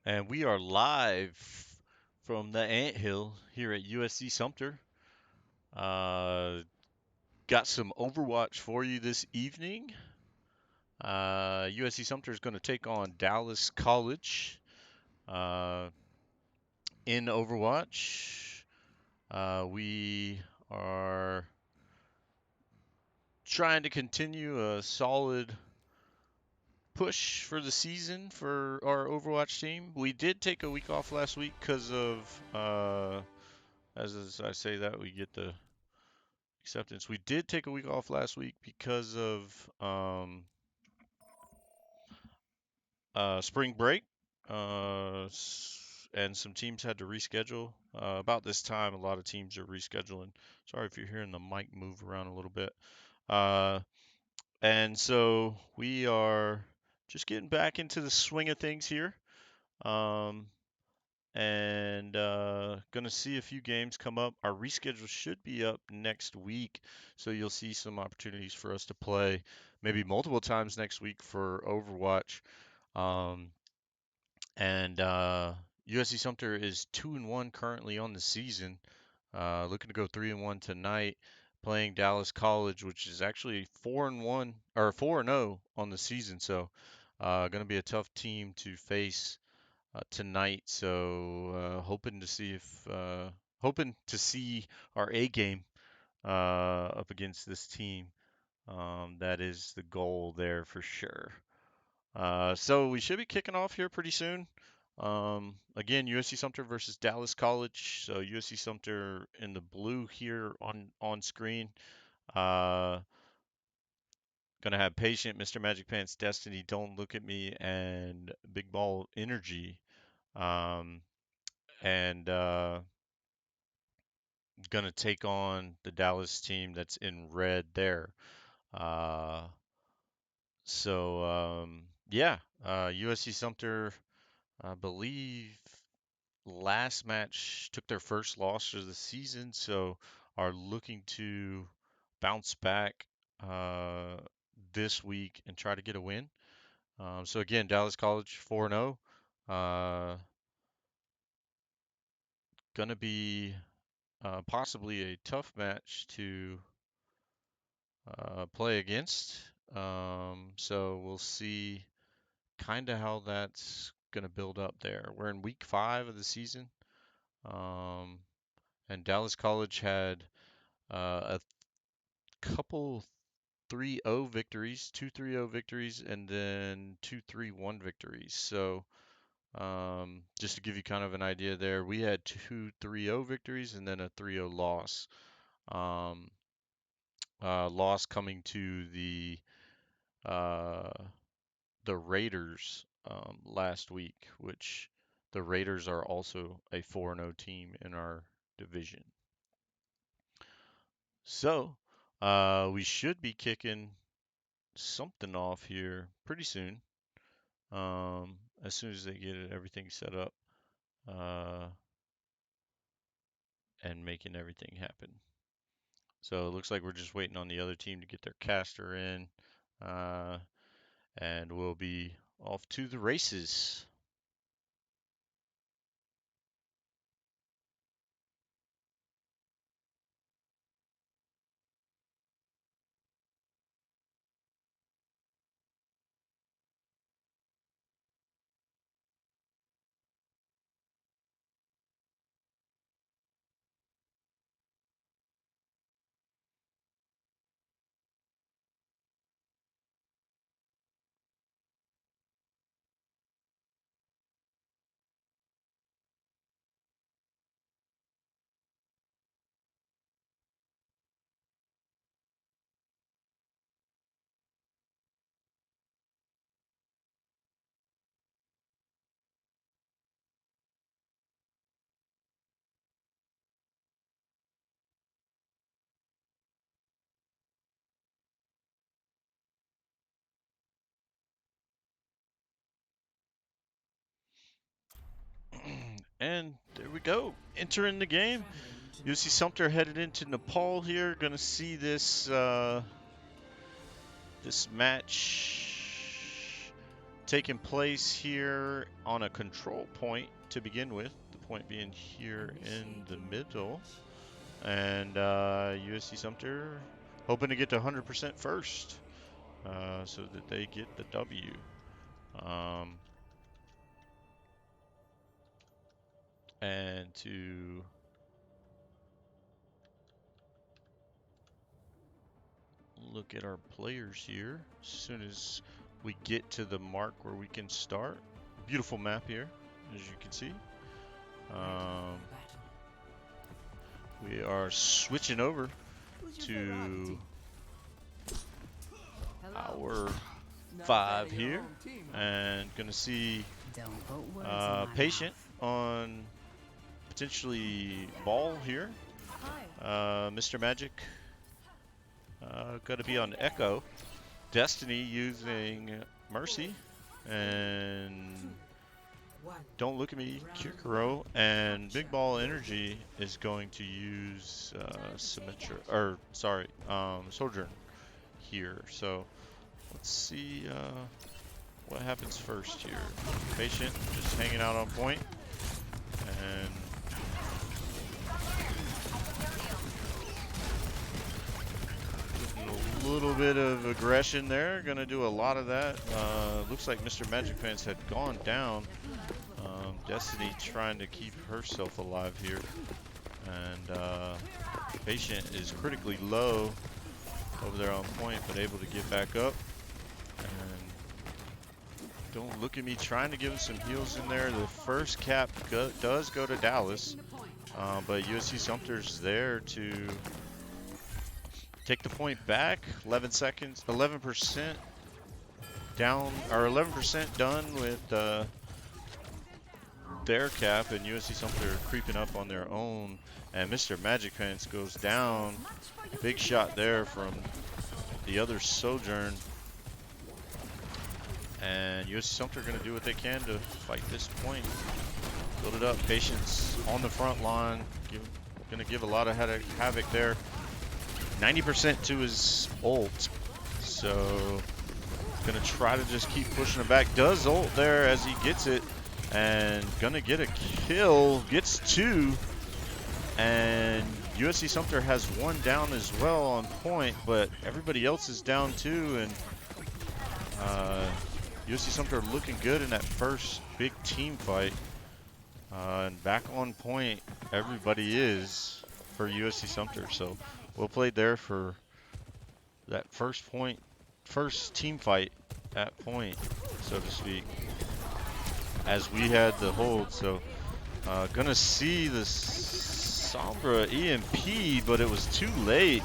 And we are live from the anthill here at USC Sumter. Uh, got some Overwatch for you this evening. USC Sumter is going to take on Dallas College uh, in Overwatch. We are trying to continue a solid push for the season for our Overwatch team. We did take a week off last week because of, as I say that, we get the acceptance. We did take a week off last week because of spring break, and some teams had to reschedule. About this time, a lot of teams are rescheduling. Sorry if you're hearing the mic move around a little bit. Uh, and so we are just getting back into the swing of things here. Um, and gonna see a few games come up. Our reschedule should be up next week, so you'll see some opportunities for us to play maybe multiple times next week for Overwatch. Um, and USC Sumter is 2-1 currently on the season, looking to go 3-1 tonight, playing Dallas College, which is actually 4-1 or 4-0 on the season. So, gonna be a tough team to face tonight. So hoping to see our A game up against this team. That is the goal there for sure. So we should be kicking off here pretty soon. Again, USC Sumter versus Dallas College. So USC Sumter in the blue here on screen. Uh, gonna have Patient, Mr. Magic Pants, Destiny, Don't Look at Me, and Big Ball Energy. Um, and Gonna take on the Dallas team that's in red there. Uh, yeah, USC Sumter, I believe last match took their first loss of the season, so are looking to bounce back uh, this week and try to get a win. So again, Dallas College 4-0. Uh, gonna be possibly a tough match to play against. So we'll see kind of how that's going to build up there. We're in week 5 of the season, um, and Dallas College had a couple 3-0 victories, 2 3-0 victories, and then 2 3-1 victories. So just to give you kind of an idea there, we had 2 3-0 victories and then a 3-0 loss. Um, Loss coming to uh, the Raiders last week, which the Raiders are also a 4-0 team in our division. So, we should be kicking something off here pretty soon. As soon as they get everything set up, uh, and making everything happen. So it looks like we're just waiting on the other team to get their caster in, uh, and we'll be off to the races. And there we go. Entering the game. UC Sumter headed into Nepal here. Gonna see this match taking place here on a control point to begin with. The point being here in the middle. And USC Sumter hoping to get to 100% first so that they get the W. And to look at our players here as soon as we get to the mark where we can start. Beautiful map here, as you can see. We are switching over to our 5 here, and gonna see Patient on potentially Ball here. Mr. Magic gonna be on Echo. Destiny using Mercy, and Don't Look at Me, Kikoro, and Big Ball Energy is going to use Sojourn here. So let's see what happens first here. Patient just hanging out on point, and a little bit of aggression there. Gonna do a lot of that. Looks like Mr. Magic Pants had gone down. Destiny trying to keep herself alive here, and Patient is critically low over there on point, but able to get back up. And Don't Look at Me trying to give him some heals in there. The first cap does go to Dallas, but USC Sumter's there to take the point back. 11 seconds, 11% down, or 11% done with their cap, and USC Sumter creeping up on their own. And Mr. Magic Pants goes down. Big shot there from the other Sojourn. And USC Sumter going to do what they can to fight this point. Build it up. Patience on the front line. Going to give a lot of havoc there. 90% to his ult. So going to try to just keep pushing him back. Does ult there as he gets it. And going to get a kill. Gets 2. And USC Sumter has 1 down as well on point. But everybody else is down too. And USC Sumter looking good in that first big team fight. And back on point, everybody is for USC Sumter. So well played there for that first team fight at point, so to speak, as we had the hold. So gonna see the Sombra EMP, but it was too late.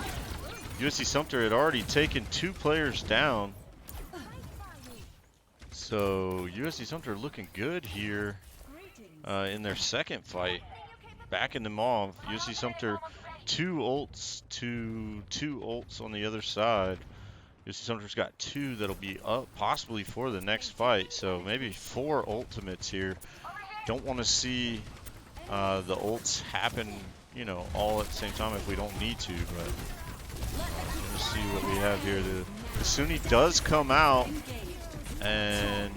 USC Sumter had already taken 2 players down. So USC Sumter looking good here in their second fight, backing them off. USC Sumter 2 ults to 2 ults on the other side. USC Sumter's got 2 that'll be up possibly for the next fight, so maybe 4 ultimates here. Don't want to see the ults happen, you know, all at the same time if we don't need to, but let's see what we have here. The Sunni does come out, and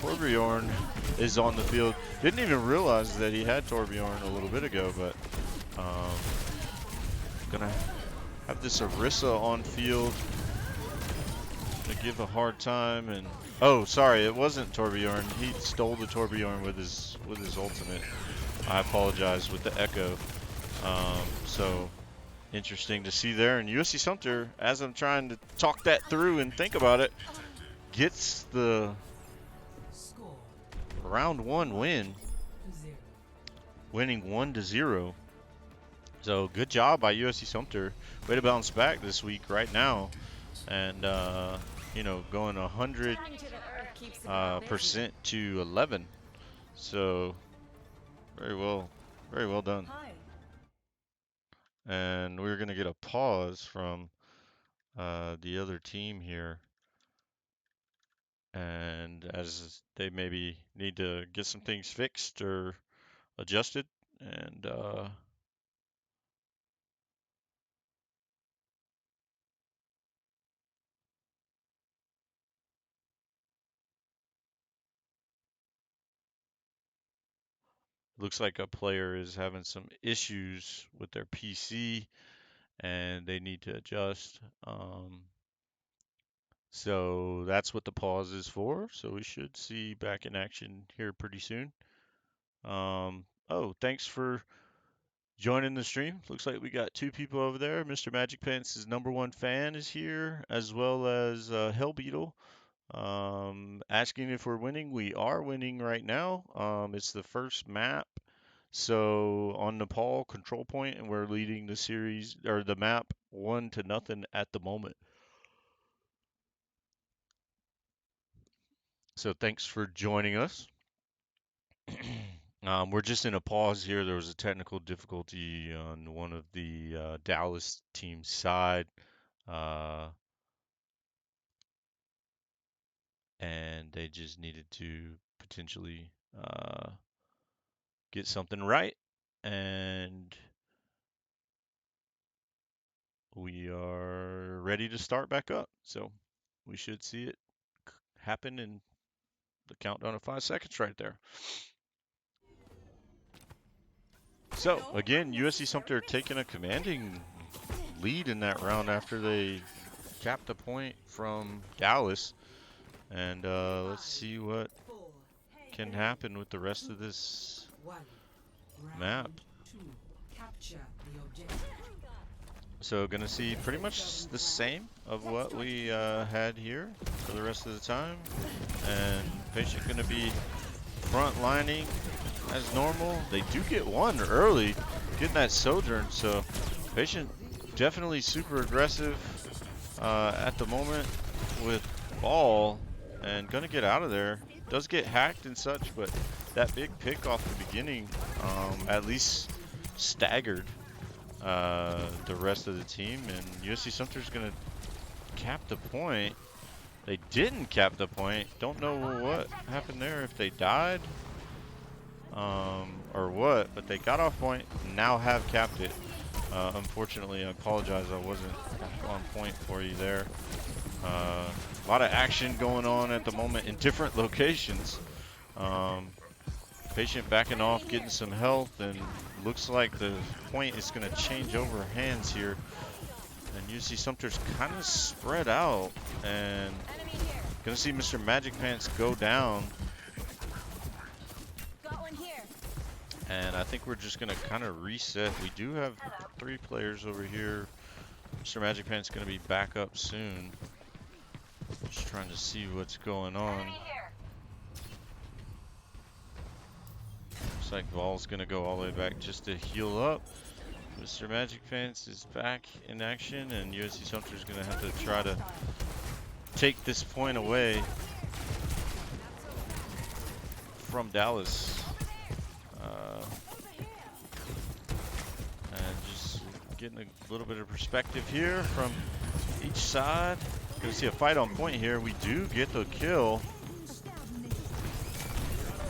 Torbjorn is on the field. Didn't even realize that he had Torbjorn a little bit ago, but gonna have this Orisa on field. Gonna give a hard time, and oh, sorry, it wasn't Torbjorn. He stole the Torbjorn with his ultimate. I apologize with the echo. So interesting to see there. And USC Sumter, as I'm trying to talk that through and think about it, gets the round 1 win, winning 1-0. So good job by USC Sumter. Way to bounce back this week right now, and you know, going 100% to 11. So very well done. And we're gonna get a pause from the other team here, and as they maybe need to get some things fixed or adjusted, and looks like a player is having some issues with their PC and they need to adjust. So that's what the pause is for. So we should see back in action here pretty soon. Oh, thanks for joining the stream. Looks like we got two people over there. Mr. Magic Pants' #1 fan is here, as well as Hell Beetle. Asking if we're winning. We are winning right now. It's the first map. So on Nepal control point, and we're leading the series or the map 1-0 at the moment. So thanks for joining us. We're just in a pause here. There was a technical difficulty on one of the Dallas team's side, uh, and they just needed to potentially get something right. And we are ready to start back up. So we should see it happen in the countdown of 5 seconds right there. So again, USC Sumter taking a commanding lead in that round after they capped a point from Dallas. And let's see what can happen with the rest of this map. So gonna see pretty much the same of what we had here for the rest of the time. And Patient gonna be front lining as normal. They do get one early, getting that Sojourn, so Patient definitely super aggressive at the moment with ball and gonna get out of there. Does get hacked and such, but that big pick off the beginning at least staggered the rest of the team, and USC Sumter's gonna cap the point. They didn't cap the point. Don't know what happened there, if they died or what, but they got off point and now have capped it. Unfortunately, I apologize, I wasn't on point for you there. A lot of action going on at the moment in different locations. Patient backing off, getting some health, and looks like the point is going to change over hands here. And USC Sumter's kind of spread out, and going to see Mr. Magic Pants go down. And I think we're just going to kind of reset. We do have 3 players over here. Mr. Magic Pants going to be back up soon. Just trying to see what's going on. Looks like Vol's going to go all the way back just to heal up. Mr. Magic Pants is back in action, and USC Sumter is going to have to try to take this point away from Dallas. And just getting a little bit of perspective here from each side. Going to see a fight on point here. We do get the kill.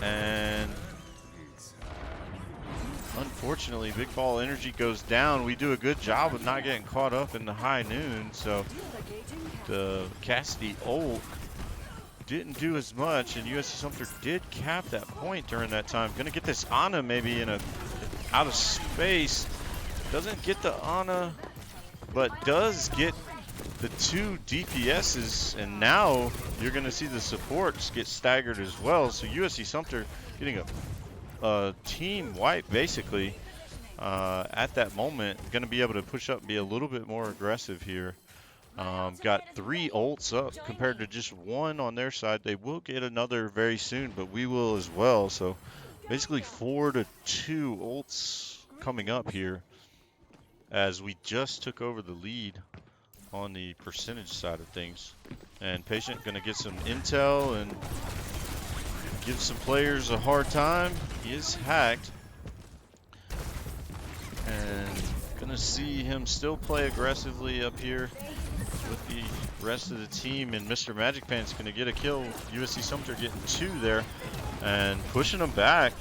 And unfortunately, Big Ball Energy goes down. We do a good job of not getting caught up in the high noon. So the Cassidy ult didn't do as much, and USC Sumter did cap that point during that time. Gonna get this Ana maybe in a out of space. Doesn't get the Ana, but does get the 2 DPSs, and now you're gonna see the supports get staggered as well. So USC Sumter getting a team wipe basically at that moment. Gonna be able to push up and be a little bit more aggressive here. Got 3 ults up compared to just 1 on their side. They will get another very soon, but we will as well. So basically 4-2 ults coming up here as we just took over the lead on the percentage side of things. And Patient gonna get some intel and give some players a hard time. He is hacked. And gonna see him still play aggressively up here with the rest of the team, and Mr. Magic Pants gonna get a kill. USC Sumter getting 2 there and pushing them back.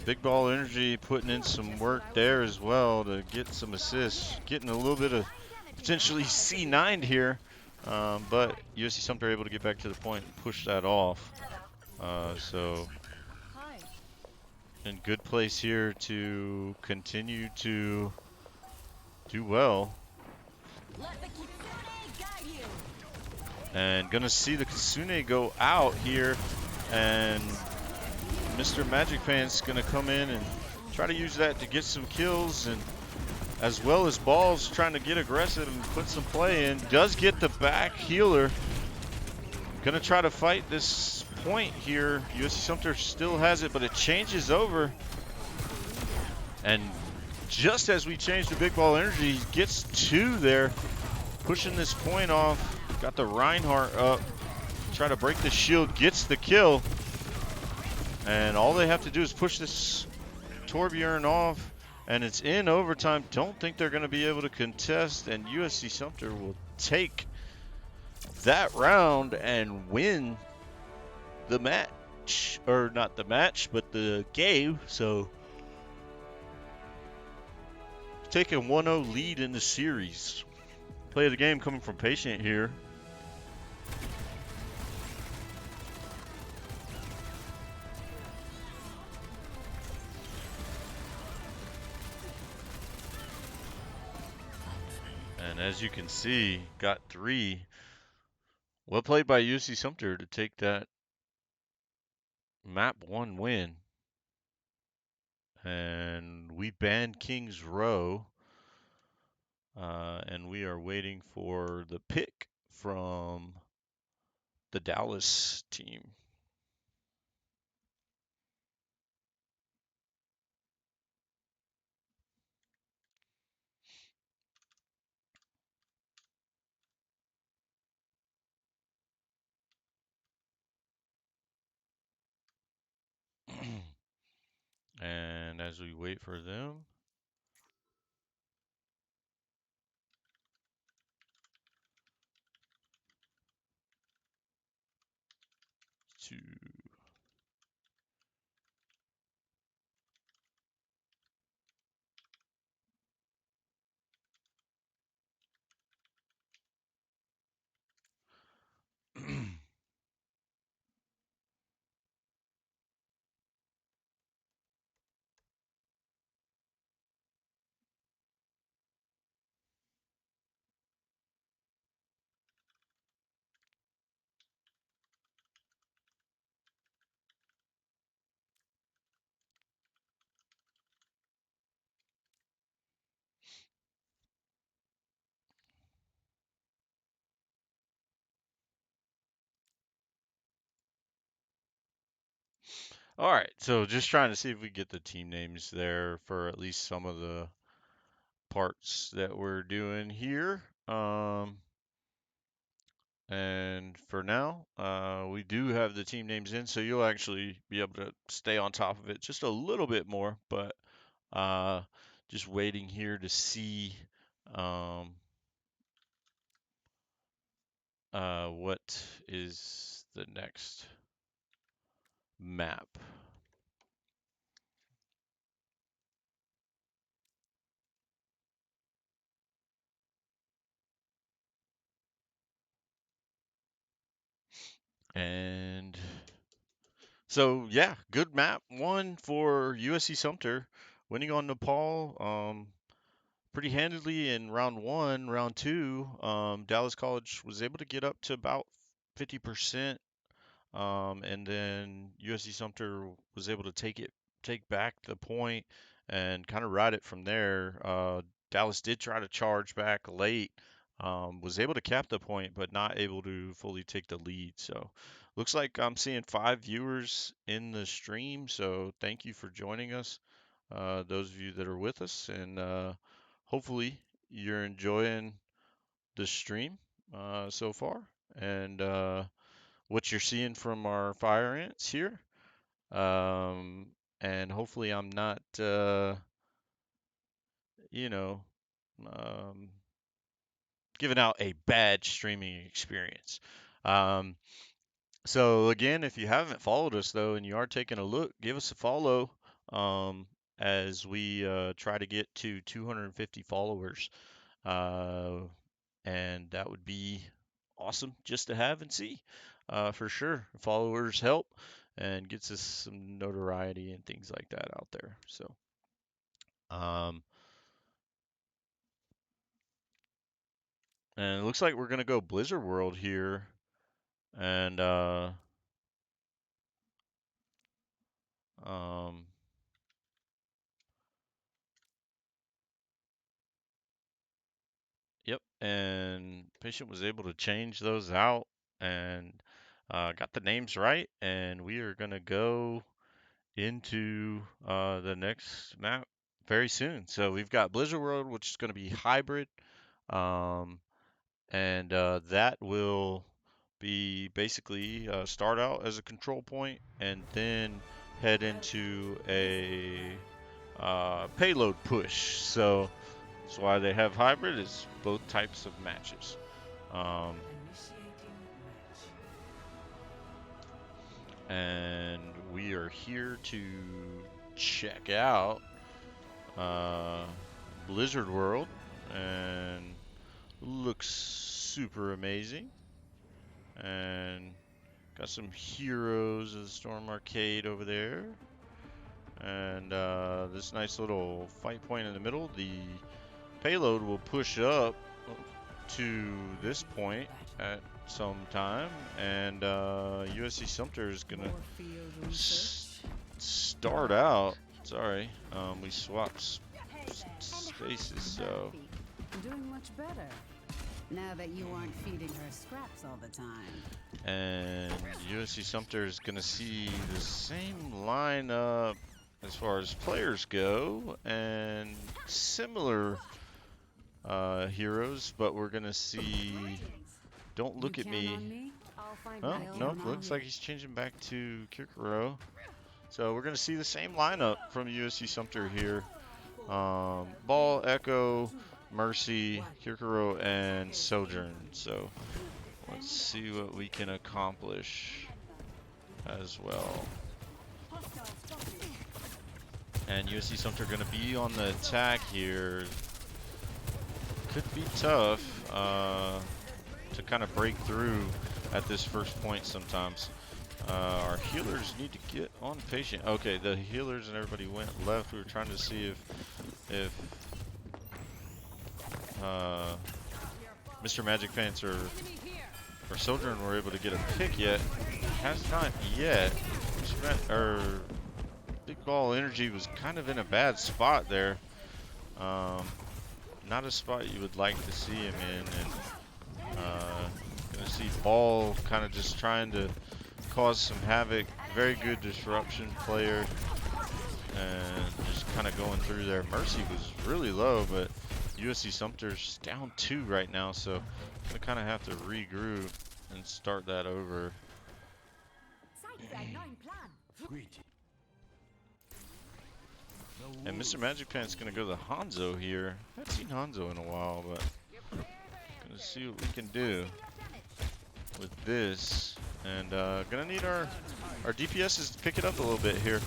Big Ball Energy putting in some work there as well to get some assists, getting a little bit of potentially C9 here, but USC Sumter able to get back to the point and push that off. So in good place here to continue to do well. And gonna see the Kitsune go out here, and Mr. Magic Fan's gonna come in and try to use that to get some kills, and as well as Balls trying to get aggressive and put some play in. Does get the back healer. Gonna try to fight this point here. USC Sumter still has it, but it changes over. And just as we change to Big Ball Energy, he gets two there, pushing this point off. Got the Reinhardt up. Try to break the shield, gets the kill. And all they have to do is push this Torbjorn off, and it's in overtime. Don't think they're going to be able to contest, and USC Sumter will take that round and win the match. Or not the match, but the game. So taking 1-0 lead in the series. Play of the game coming from Patient here. And as you can see, got 3. Well played by UC Sumter to take that map 1 win. And we banned Kings Row. And we are waiting for the pick from the Dallas team. And as we wait for them to All right, so just trying to see if we get the team names there for at least some of the parts that we're doing here. And for now, we do have the team names in, so you'll actually be able to stay on top of it just a little bit more. But just waiting here to see um, what is the next map. And so, yeah, good map. 1 for USC Sumter, winning on Nepal pretty handedly in round 1. Round 2, Dallas College was able to get up to about 50%. And then USC Sumter was able to take back the point and kind of ride it from there. Dallas did try to charge back late, was able to cap the point, but not able to fully take the lead. So looks like I'm seeing 5 viewers in the stream. So thank you for joining us, those of you that are with us, and hopefully you're enjoying the stream so far. And what you're seeing from our fire ants here. Um, and hopefully I'm not, you know, um, giving out a bad streaming experience. Um, so again, if you haven't followed us though, and you are taking a look, give us a follow. As we try to get to 250 followers. Uh, and that would be awesome just to have and see, for sure. Followers help, and gets us some notoriety and things like that out there. So, um, and it looks like we're gonna go Blizzard World here, and um, yep, and patient was able to change those out and got the names right, and we are gonna go into the next map very soon. So we've got Blizzard World, which is going to be hybrid, um, and that will be basically start out as a control point and then head into a payload push. So that's why they have hybrid, is both types of matches. Um, and we are here to check out Blizzard World, and looks super amazing. And got some heroes of the Storm Arcade over there, and this nice little fight point in the middle. The payload will push up to this point at some time, and USC Sumter is gonna start out. Sorry, we swapped spaces, so. Doing much better now that you aren't feeding her scraps all the time. And USC Sumter is going to see the same lineup as far as players go, and similar heroes, but we're going to see. Don't look at me. Oh, nope, looks like he's changing back to Kikuro. So we're going to see the same lineup from USC Sumter here. Ball, Echo, Mercy, Kikuro, and Sojourn. So let's see what we can accomplish as well. And USC Sumter going to be on the attack here. Could be tough to kind of break through at this first point sometimes. Our healers need to get on patient. Okay, the healers and everybody went left. We were trying to see if Mr. Magic Pants or Sojourn were able to get a pick yet. Has not yet. Big Ball Energy was kind of in a bad spot there. Not a spot you would like to see him in, and gonna see Ball kind of just trying to cause some havoc. Very good disruption player, and just kind of going through there. Mercy was really low, but USC Sumter's down 2 right now, so gonna kind of have to regroup and start that over. And Mr. Magic Pants gonna go to Hanzo here. I haven't seen Hanzo in a while, but gonna see what we can do with this. And gonna need our DPSs to pick it up a little bit here.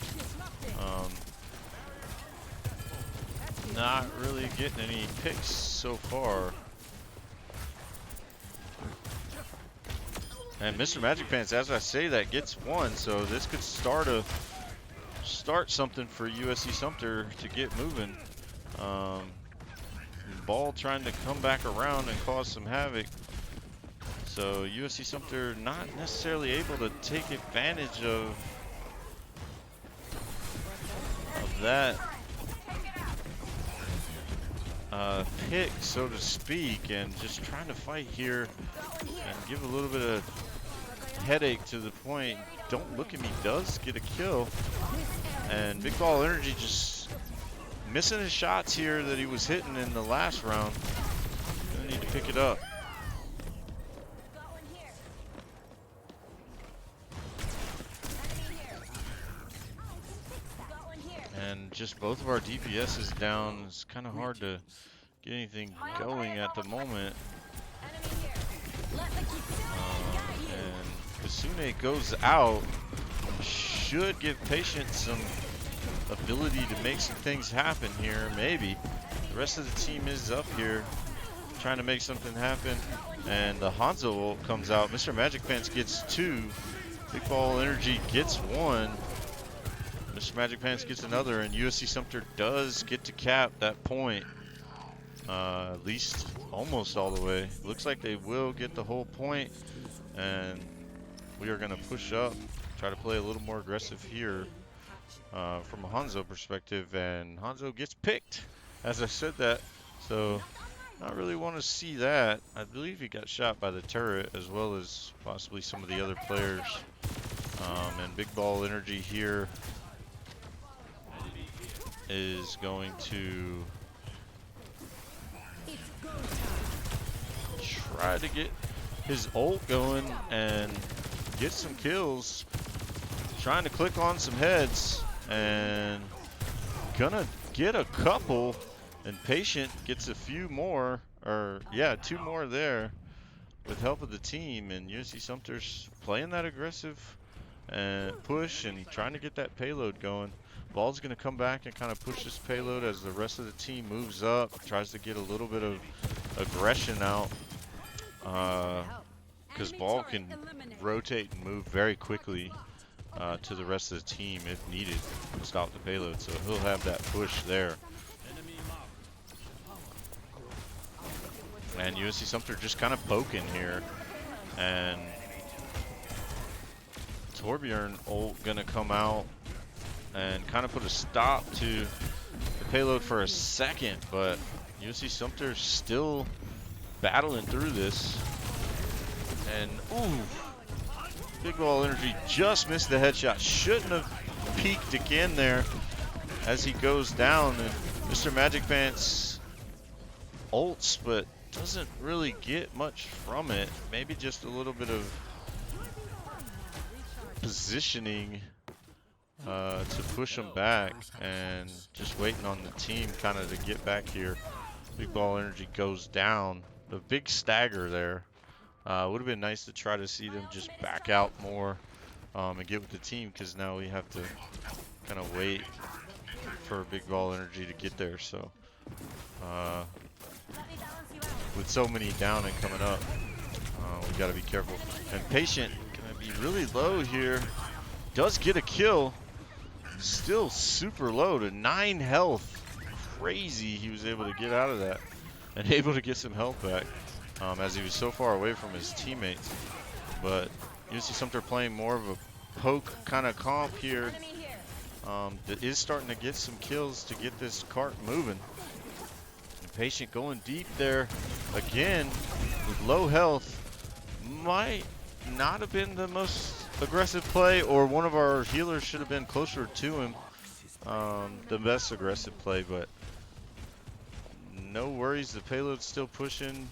Not really getting any picks so far. And Mr. Magic Pants, as I say that, gets one, so this could start something for USC Sumter to get moving. Ball trying to come back around and cause some havoc. So USC Sumter not necessarily able to take advantage of that pick, so to speak, and just trying to fight here and give a little bit of headache to the point. Don't Look at Me does get a kill, and Big Ball Energy just missing his shots here that he was hitting in the last round. Gonna need to pick it up. And just both of our DPS is down. It's kind of hard to get anything going at the moment. And Kasune goes out. Should give Patient some ability to make some things happen here, maybe. The rest of the team is up here trying to make something happen. And the Hanzo ult comes out. Mr. Magic Pants gets 2. Big Ball Energy gets one. Mr. Magic Pants gets another, and USC Sumter does get to cap that point. At least almost all the way. Looks like they will get the whole point, and we are going to push up, try to play a little more aggressive here from a Hanzo perspective, and Hanzo gets picked as I said that. So not really want to see that. I believe he got shot by the turret as well as possibly some of the other players. And Big Ball Energy here is going to try to get his ult going and get some kills. Trying to click on some heads and gonna get a couple. And Patient gets a few more, or yeah, 2 more there with help of the team. And USC Sumter's playing that aggressive and push and trying to get that payload going. Ball's going to come back and kind of push this payload as the rest of the team moves up, tries to get a little bit of aggression out. Because Ball can rotate and move very quickly to the rest of the team if needed to stop the payload. So he'll have that push there. And USC Sumter just kind of poking here. And Torbjorn ult gonna come out and kind of put a stop to the payload for a second, but USC Sumter's still battling through this. And ooh, Big Ball Energy just missed the headshot. Shouldn't have peeked again there as he goes down. And Mr. Magic Pants ults, but doesn't really get much from it. Maybe just a little bit of positioning to push him back, and just waiting on the team kind of to get back here. Big Ball Energy goes down. The big stagger there. Would have been nice to try to see them just back out more and get with the team, because now we have to kind of wait for Big Ball Energy to get there. So with so many down and coming up, we got to be careful. And Patient gonna be really low here. Does get a kill. Still super low to 9 health. Crazy he was able to get out of that and able to get some health back as he was so far away from his teammates. But USC Sumter playing more of a poke kind of comp here. That is starting to get some kills to get this cart moving. And Patient going deep there again with low health. Might not have been the most aggressive play, or one of our healers should have been closer to him. The best aggressive play, but no worries. The payload's still pushing.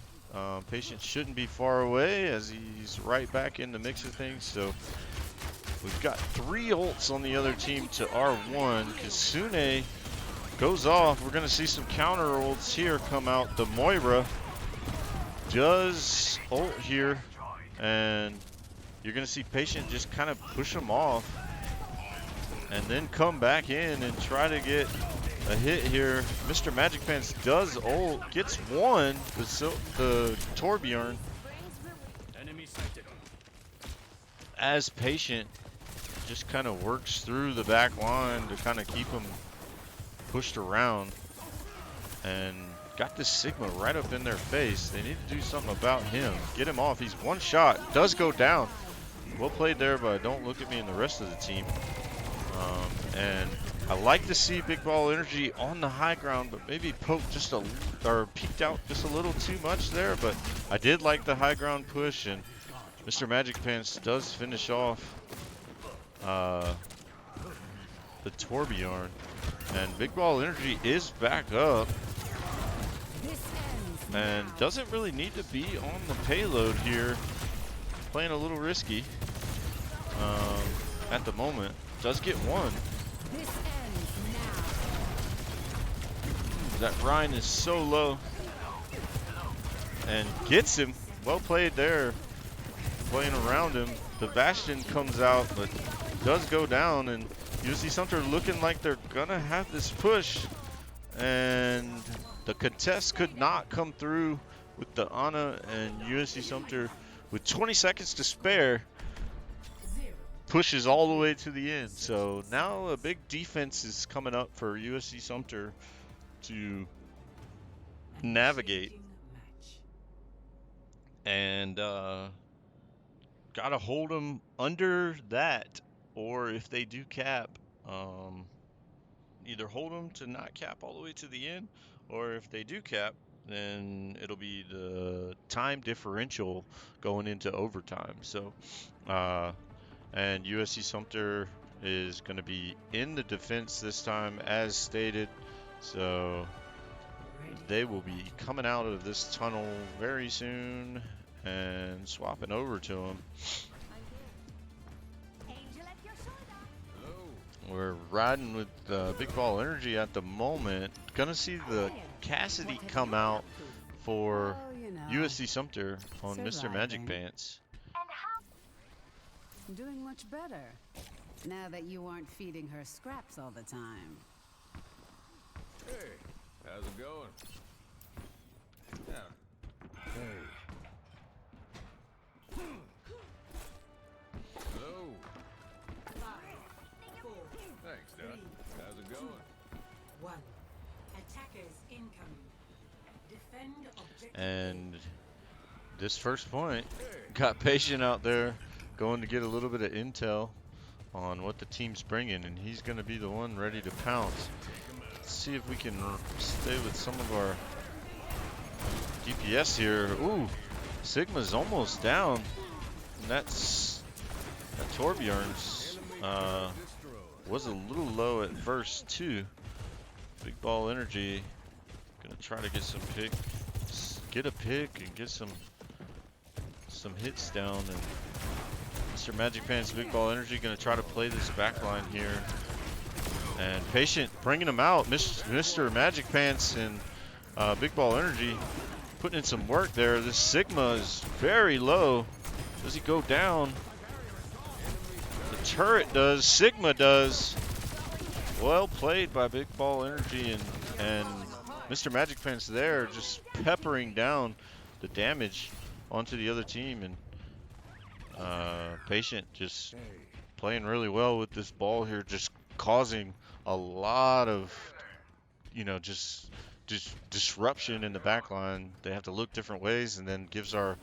Patient shouldn't be far away as he's right back in the mix of things. So we've got 3 ults on the other team to R1. Kasune goes off. We're going to see some counter ults here come out. The Moira does ult here, and you're going to see Patient just kind of push him off and then come back in and try to get a hit here. Mr. Magic Pants does ult, gets one, the Torbjorn, as Patient just kind of works through the back line to kind of keep him pushed around, and got this Sigma right up in their face. They need to do something about him. Get him off. He's one shot. Does go down. Well played there, but don't look at me and the rest of the team. And I like to see Big Ball Energy on the high ground, but maybe poked just or peeked out just a little too much there. But I did like the high ground push, and Mr. Magic Pants does finish off the Torbjorn. And Big Ball Energy is back up and doesn't really need to be on the payload here. Playing a little risky at the moment. Does get one. That Rhine is so low and gets him. Well played there, playing around him. The Bastion comes out but does go down, and USC Sumter looking like they're gonna have this push, and the contest could not come through with the Ana, and USC Sumter with 20 seconds to spare pushes all the way to the end. So now a big defense is coming up for USC Sumter to navigate, and gotta hold them under that, or if they do cap, um, either hold them to not cap all the way to the end, or if they do cap, then it'll be the time differential going into overtime. So, and USC Sumter is going to be in the defense this time, as stated. So they will be coming out of this tunnel very soon and swapping over to them. We're riding with Big Ball Energy at the moment. Gonna see the Cassidy come out for USC Sumter on Mr. Magic Pants. Doing much better. Now that you aren't feeding her scraps all the time. Hey, how's it going? Yeah. Hey. Hello. 5, 4, Thanks, Dad. How's it going? 1. Attackers incoming. Defend objective. And this first point got Patient out there going to get a little bit of intel on what the team's bringing, and he's going to be the one ready to pounce. Let's see if we can stay with some of our DPS here. Ooh, Sigma's almost down. And that Torbjorn's was a little low at first too. Big Ball Energy gonna try to get some get a pick and get some hits down, and Mr. Magic Pants, Big Ball Energy gonna try to play this back line here. And Patient bringing him out. Mr. Magic Pants and Big Ball Energy putting in some work there. This Sigma is very low. Does he go down? The turret does. Sigma does. Well played by Big Ball Energy, and Mr. Magic Pants there just peppering down the damage onto the other team, and Patient just playing really well with this ball here, just causing a lot of, just disruption in the back line. They have to look different ways, and then gives our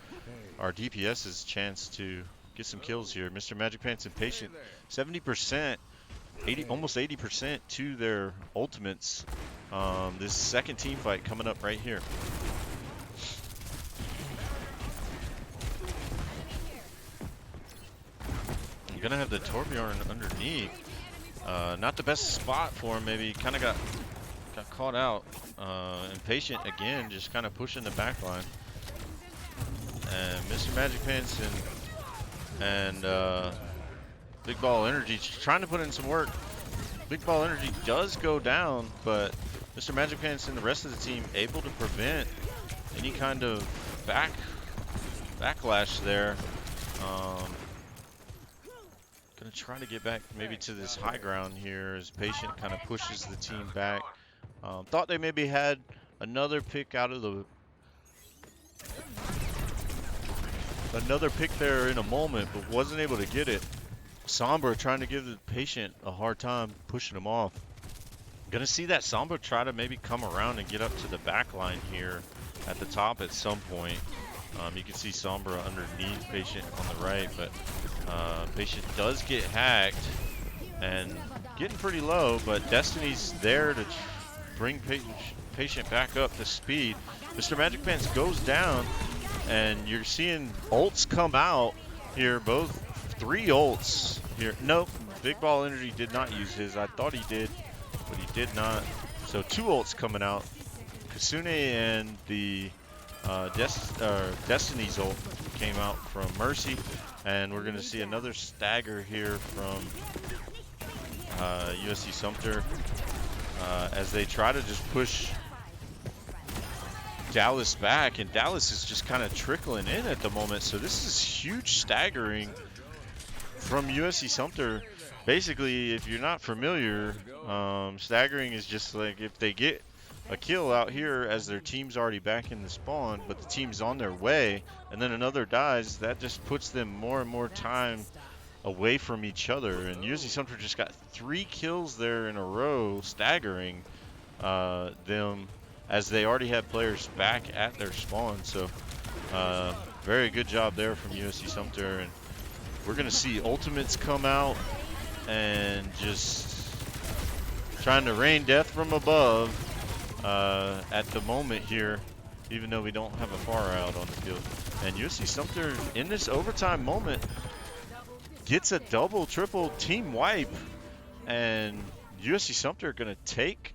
DPS's chance to get some kills here. Mr. Magic Pants and Patient, 70%, almost 80% to their ultimates. This second team fight coming up right here. I'm gonna have the Torbjorn underneath. Not the best spot for him. Maybe kind of got caught out. And Patient again, just kind of pushing the back line. And Mr. Magic Pants and Big Ball Energy trying to put in some work. Big Ball Energy does go down, but Mr. Magic Pants and the rest of the team able to prevent any kind of backlash there. Gonna try to get back maybe to this high ground here as Patient kind of pushes the team back. Thought they maybe had another pick out of another pick there in a moment, but wasn't able to get it. Sombra trying to give the Patient a hard time pushing him off. Gonna see that Sombra try to maybe come around and get up to the back line here at the top at some point. You can see Sombra underneath Patient on the right, but Patient does get hacked and getting pretty low, but Destiny's there to bring Patient back up to speed. Mr. Magic Pants goes down, and you're seeing ults come out here, both 3 ults here. Nope, Big Ball Energy did not use his. I thought he did, but he did not. So 2 ults coming out. Kasune and the Destiny's ult came out from Mercy, and we're going to see another stagger here from USC Sumter as they try to just push Dallas back, and Dallas is just kind of trickling in at the moment. So this is huge staggering from USC Sumter. Basically, if you're not familiar, staggering is just like if they get a kill out here as their team's already back in the spawn, but the team's on their way, and then another dies, that just puts them more and more time away from each other. And USC Sumter just got 3 kills there in a row, staggering them as they already had players back at their spawn. So very good job there from USC Sumter. And we're going to see ultimates come out and just trying to rain death from above at the moment here, even though we don't have a far out on the field. And USC Sumter, in this overtime moment, gets a double, triple team wipe. And USC Sumter going to take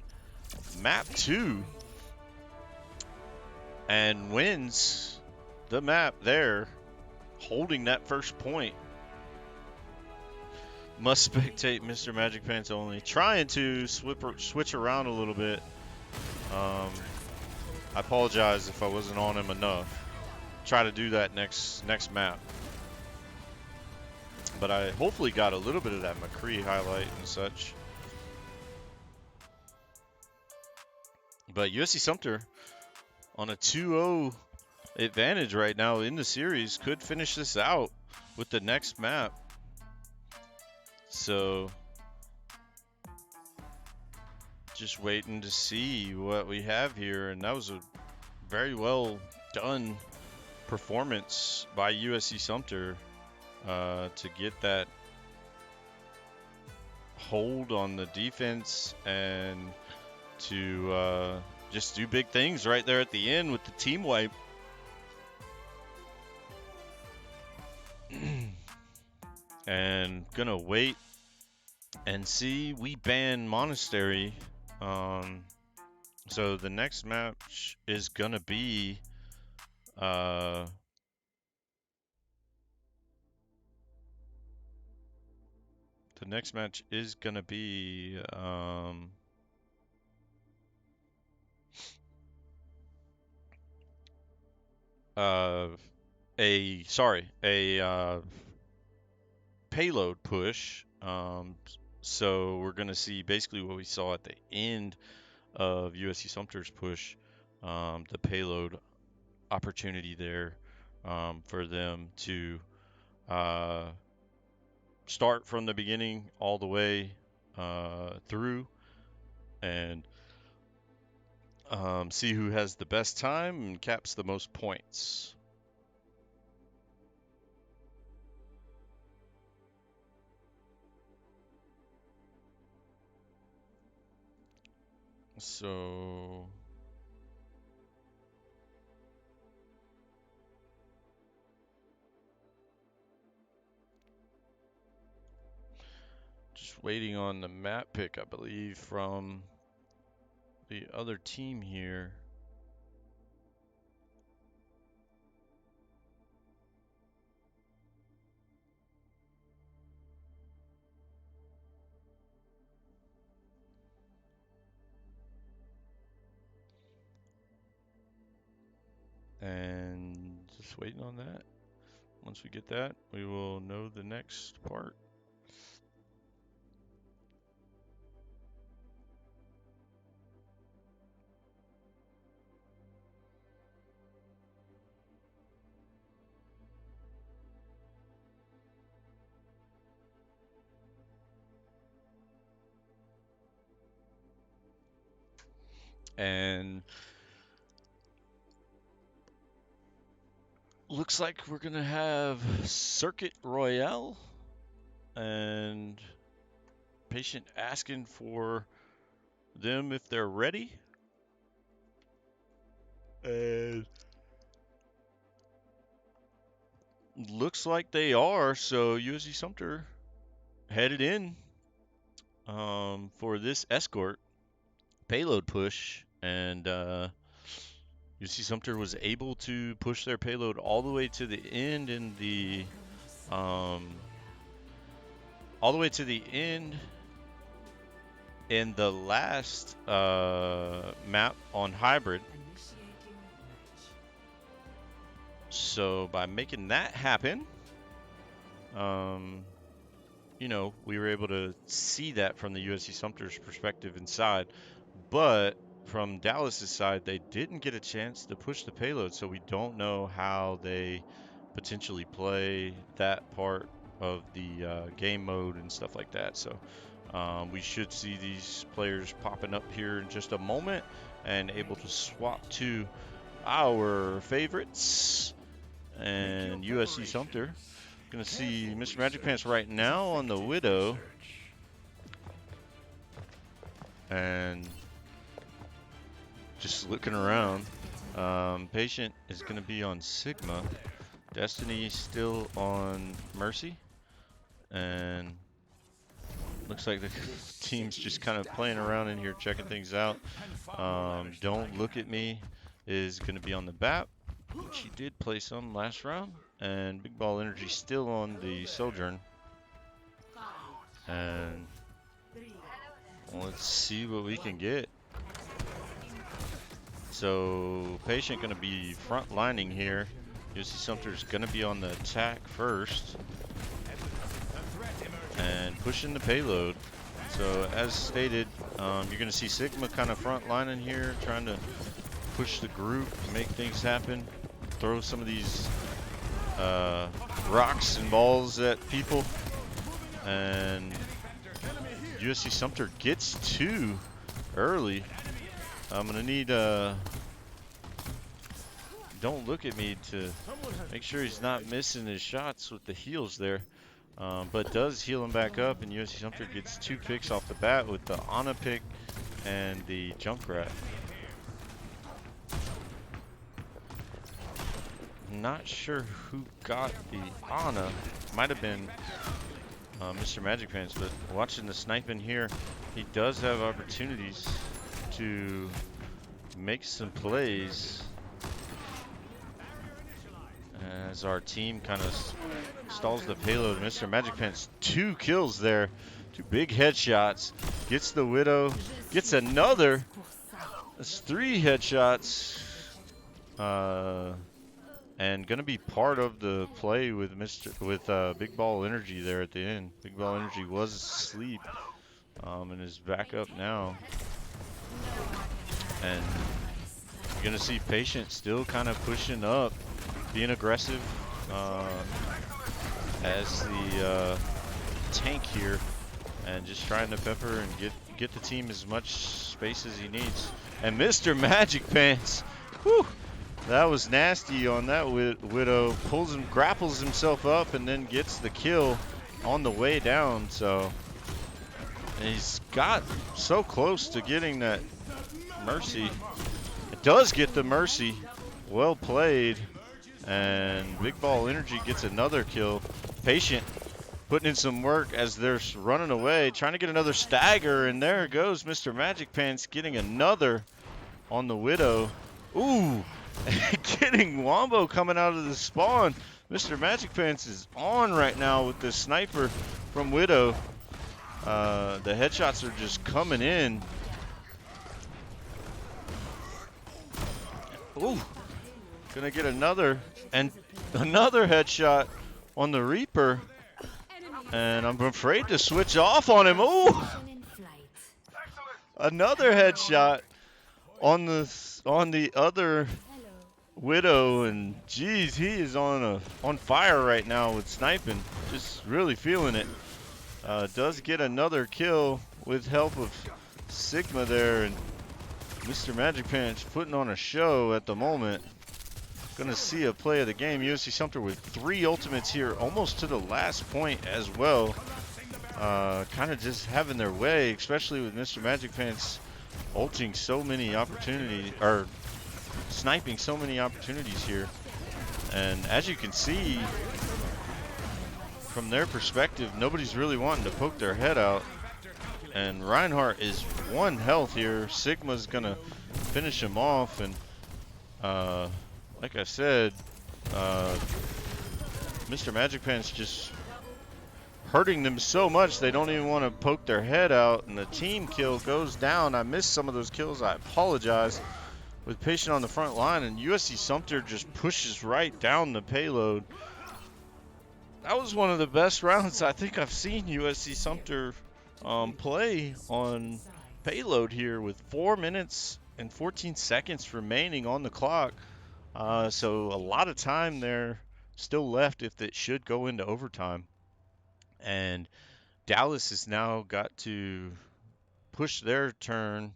map 2 and wins the map there, holding that first point. Must spectate Mr. Magic Pants only. Trying to switch around a little bit. I apologize if I wasn't on him enough. Try to do that next map. But I hopefully got a little bit of that McCree highlight and such. But USC Sumter on a 2-0 advantage right now in the series could finish this out with the next map. So just waiting to see what we have here. And that was a very well done performance by USC Sumter to get that hold on the defense and to just do big things right there at the end with the team wipe. And gonna wait and see. We ban Monastery. So the next match is gonna be the next match is gonna be a payload push. So we're going to see basically what we saw at the end of USC Sumter's push, the payload opportunity there for them to start from the beginning all the way through and see who has the best time and caps the most points. So just waiting on the map pick, I believe, from the other team here. And just waiting on that. Once we get that, we will know the next part. And looks like we're gonna have Circuit Royale and patient asking for them if they're ready. And looks like they are, so USC Sumter headed in for this escort payload push, and USC Sumter was able to push their payload all the way to the end in the last map on hybrid. So by making that happen, you know, we were able to see that from the USC Sumter's perspective inside, but from Dallas's side, they didn't get a chance to push the payload, so we don't know how they potentially play that part of the game mode and stuff like that. So we should see these players popping up here in just a moment and able to swap to our favorites. And USC Sumter. Gonna see Mr. Magic Pants right now on the Widow. And just looking around. Patient is gonna be on Sigma. Destiny still on Mercy. And looks like the team's just kind of playing around in here, checking things out. Don't Look at Me is going to be on the BAP, which he did play some last round. And Big Ball Energy still on the Sojourn. And let's see what we can get. So Patient going to be front lining here. USC Sumter's going to be on the attack first and pushing the payload. So as stated, you're going to see Sigma kind of front lining here, trying to push the group, make things happen, throw some of these rocks and balls at people. And USC Sumter gets 2 early. I'm going to need Don't Look at Me to make sure he's not missing his shots with the heals there. But does heal him back up, and USC Sumter gets 2 picks off the bat with the Ana pick and the Junkrat. Not sure who got the Ana. Might have been Mr. Magic Pants, but watching the sniping here, he does have opportunities to make some plays as our team kind of stalls the payload. Mr. Magic Pants, 2 kills there, 2 big headshots, gets the Widow, gets another. That's 3 headshots, and gonna be part of the play with Big Ball Energy there at the end. Big Ball Energy was asleep, and is back up now. And you're gonna see Patient still kind of pushing up, being aggressive as the tank here, and just trying to pepper and get the team as much space as he needs. And Mr. Magic Pants, whew, that was nasty on that Widow. Grapples himself up, and then gets the kill on the way down. So and he's got so close to getting that Mercy. It does get the Mercy. Well played. And Big Ball Energy gets another kill. Patient putting in some work as they're running away, trying to get another stagger, and there goes Mr. Magic Pants getting another on the Widow. Ooh, getting Wombo coming out of the spawn. Mr. Magic Pants is on right now with the sniper from Widow. The headshots are just coming in. Ooh, gonna get another headshot on the Reaper, and I'm afraid to switch off on him. Ooh, another headshot on the other Widow, and geez, he is on fire right now with sniping. Just really feeling it. Does get another kill with help of Sigma there, and Mr. Magic Pants putting on a show at the moment. Gonna see a play of the game. USC Sumter with 3 ultimates here, almost to the last point as well. Kind of just having their way, especially with Mr. Magic Pants ulting so many opportunities, or sniping so many opportunities here. And as you can see, from their perspective, nobody's really wanting to poke their head out. And Reinhardt is 1 health here. Sigma's gonna finish him off, and like I said, Mr. Magic Pants just hurting them so much they don't even want to poke their head out, and the team kill goes down. I missed some of those kills, I apologize, with Patient on the front line, and USC Sumter just pushes right down the payload. That was one of the best rounds I think I've seen USC Sumter play on payload here, with 4 minutes and 14 seconds remaining on the clock. So a lot of time there still left if it should go into overtime. And Dallas has now got to push their turn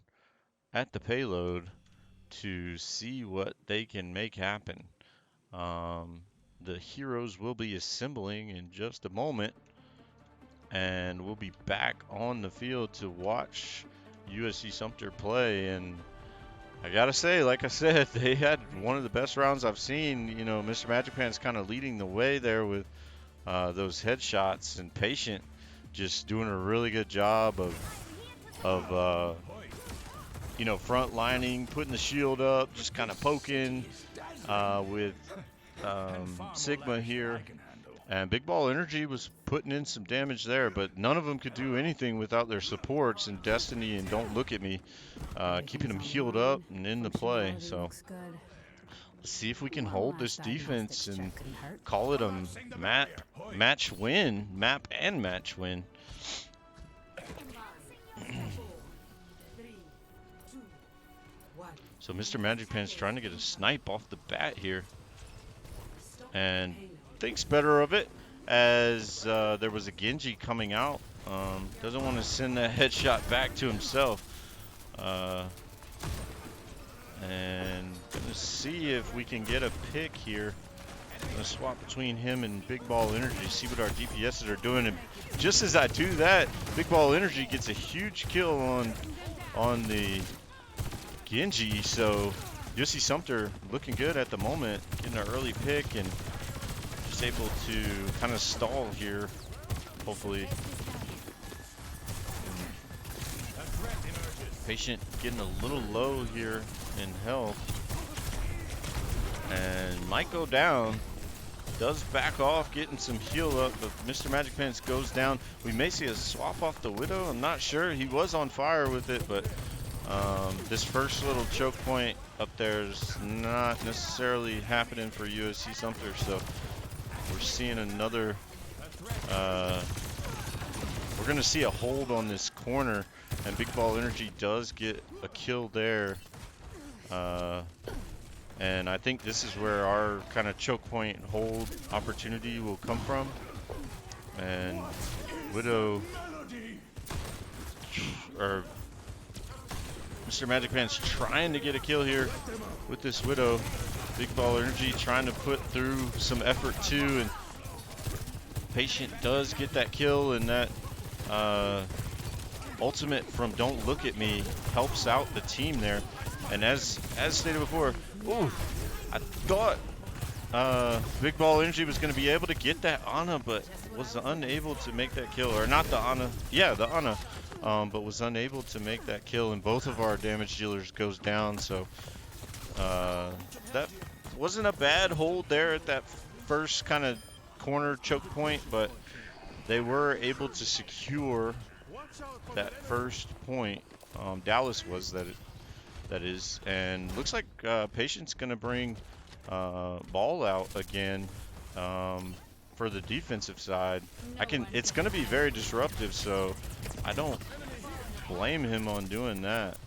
at the payload to see what they can make happen. Um, the heroes will be assembling in just a moment, and we'll be back on the field to watch USC Sumter play. And I gotta say, like I said, they had one of the best rounds I've seen. You know, Mr. Magic Pan's kind of leading the way there with those headshots, and Patient just doing a really good job of you know, front lining, putting the shield up, just kind of poking with Sigma here. And Big Ball Energy was putting in some damage there, but none of them could do anything without their supports, and Destiny and Don't Look at Me keeping them healed up and in the play. So let's see if we can hold this defense and call it a match win, map and match win. So Mr. Magic Pan's trying to get a snipe off the bat here, and thinks better of it as there was a Genji coming out. Doesn't want to send that headshot back to himself. And gonna see if we can get a pick here. Gonna swap between him and Big Ball Energy, see what our DPSs are doing. And just as I do that, Big Ball Energy gets a huge kill on the Genji. So USC Sumter looking good at the moment, getting an early pick and just able to kind of stall here, hopefully. Patient getting a little low here in health and might go down. Does back off, getting some heal up, but Mr. Magic Pants goes down. We may see a swap off the Widow. I'm not sure. He was on fire with it, but this first little choke point up there is not necessarily happening for USC Sumter. So we're seeing another. We're going to see a hold on this corner, and Big Ball Energy does get a kill there. And I think this is where our kind of choke point hold opportunity will come from. And Widow, or Mr. Magic Pants trying to get a kill here with this Widow. Big Ball Energy trying to put through some effort too, and Patient does get that kill, and that ultimate from Don't Look at Me helps out the team there. And as stated before, ooh, I thought Big Ball Energy was going to be able to get that Ana, but was unable to make that kill. Or not the Ana, yeah, the Ana, but was unable to make that kill, and both of our damage dealers goes down. So that wasn't a bad hold there at that first kind of corner choke point, but they were able to secure that first point. Dallas was that is, and looks like Patient's gonna bring Ball out again for the defensive side. It's gonna be very disruptive, so I don't blame him on doing that.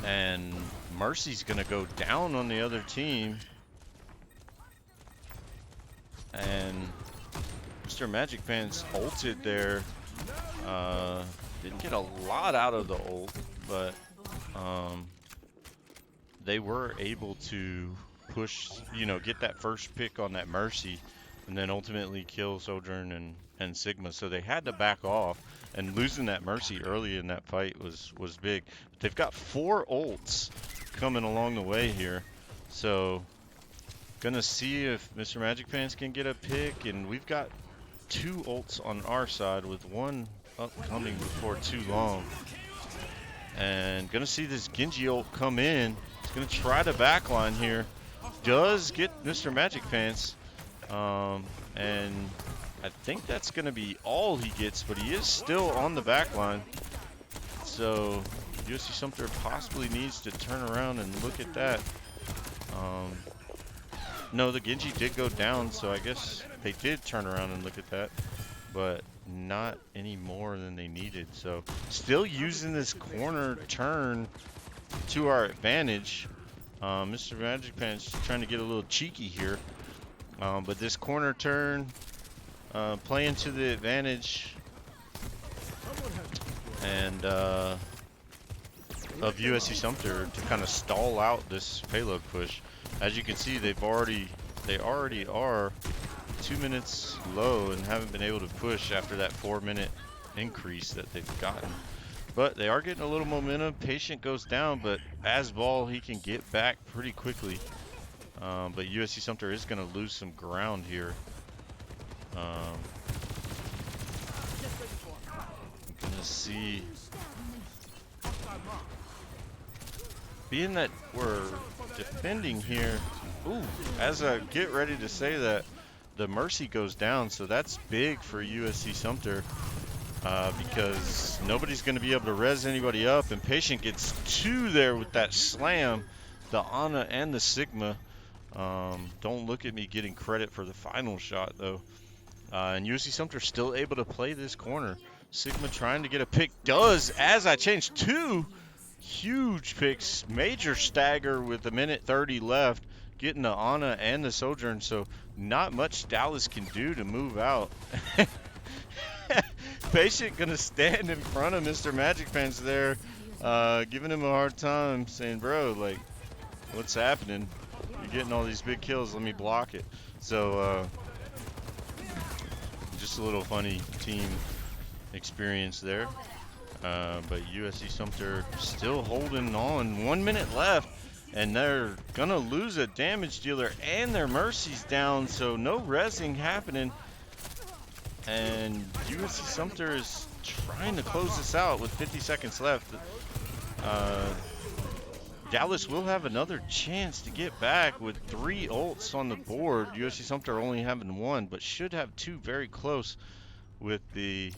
And Mercy's gonna go down on the other team, and Mr. Magic Pants ulted there. Didn't get a lot out of the ult, but they were able to push, you know, get that first pick on that Mercy, and then ultimately kill Sojourn and Sigma. So they had to back off, and losing that Mercy early in that fight was big. But they've got 4 ults coming along the way here, so gonna see if Mr. Magic Pants can get a pick, and we've got 2 ults on our side with one upcoming before too long. And gonna see this Genji ult come in. He's gonna try to backline here. Does get Mr. Magic Pants, and I think that's gonna be all he gets, but he is still on the backline. So USC Sumter possibly needs to turn around and look at that. No, the Genji did go down, so I guess they did turn around and look at that, but not any more than they needed. So still using this corner turn to our advantage. Mr. Magic Pants trying to get a little cheeky here, but this corner turn playing to the advantage and of USC Sumter to kind of stall out this payload push. As you can see, they already are 2 minutes low and haven't been able to push after that 4-minute increase that they've gotten. But they are getting a little momentum. Patient goes down, but as ball, he can get back pretty quickly. But USC Sumter is going to lose some ground here. I'm going to see, being that we're defending here, ooh, as I get ready to say that, the Mercy goes down, so that's big for USC Sumter. Because nobody's going to be able to res anybody up, and Patient gets 2 there with that slam, the Ana and the Sigma. Don't look at me getting credit for the final shot though. And USC Sumter still able to play this corner. Sigma trying to get a pick, does, as I change 2 huge picks, major stagger with 1:30 left, getting the Ana and the Sojourn, so not much Dallas can do to move out. Patient gonna stand in front of Mr. Magic Pants there, giving him a hard time, saying, bro, like, what's happening? You're getting all these big kills, let me block it. So, just a little funny team experience there. But USC Sumter still holding on, 1 minute left, and they're gonna lose a damage dealer and their Mercy's down, so no resing happening. And USC Sumter is trying to close this out with 50 seconds left. Dallas will have another chance to get back with 3 ults on the board. USC Sumter only having 1, but should have 2 very close with the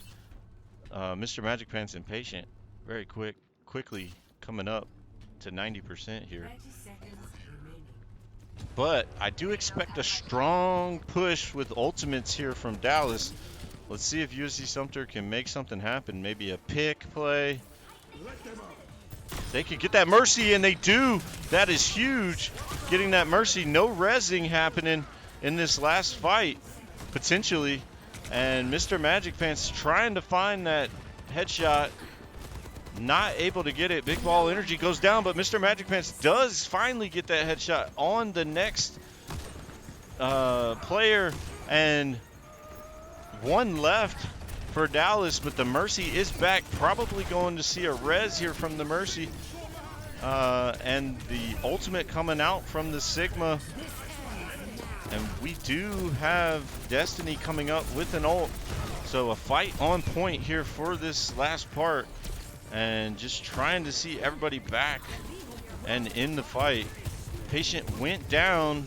Mr. Magic Pants and Patient very quickly coming up to 90% here. But I do expect a strong push with ultimates here from Dallas. Let's see if USC Sumter can make something happen. Maybe a pick play. They could get that Mercy, and they do. That is huge. Getting that Mercy. No resing happening in this last fight, potentially. And Mr. Magic Pants trying to find that headshot. Not able to get it. Big Ball Energy goes down, but Mr. Magic Pants does finally get that headshot on the next player. And 1 left for Dallas, but the Mercy is back. Probably going to see a res here from the Mercy. And the ultimate coming out from the Sigma. And we do have Destiny coming up with an ult. So a fight on point here for this last part. And just trying to see everybody back and in the fight. Patient went down,